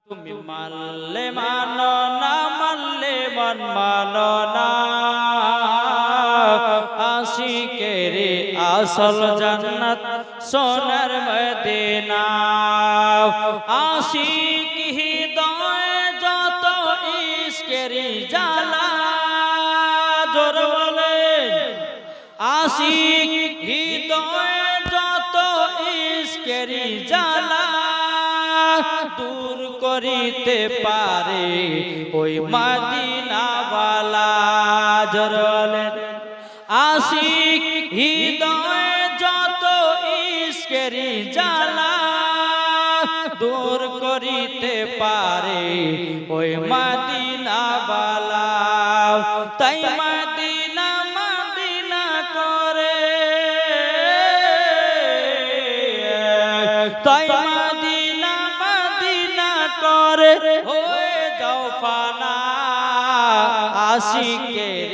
তুমি মানলে মানো না মানলে মন মানো না আশিকের আসল জান্নাত সোনার মদিনা আশিক হৃদয় যত ইশকের জ্বালা জোর বলেন আশিক হৃদয় যত ইশকের জ্বালা দূর করিতে পারে ওই মদিনাওয়ালা জোর বলেন আশিক হৃদয় যত ইশকের জ্বালা দূর করিতে পারে ওই মদিনাওয়ালা তাই মদিনা মদিনা করে তাই মদিনা মদিনা করে হয়ে যাও ফানা আশিকের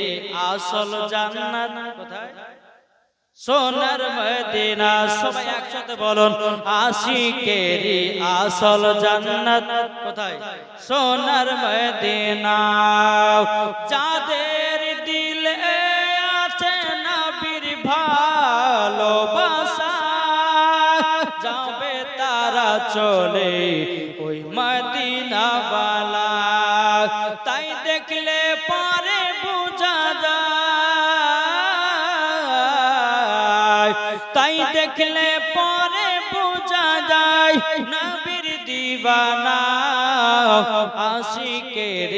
আসল জান্নাত কোথায় সোনার মদিনা সবাই একসাথে বলুন আশিকের আসল জান্নাত কোথায় সোনার মদিনা যাদের দিলে আছে নবীর ভালোবাসা যাবে তারা চলে ওই মদিনাওয়ালা তাই দেখলে পরে বোঝা যায় তাই দেখলে পরে বোঝা যায় নবীর দিওয়ানা আশিকের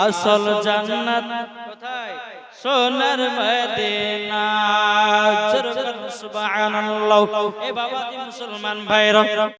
আসল জান্নাত কোথায় সোনার মদিনা সুবহানাল্লাহ এ বাবা মুসলমান ভাইরা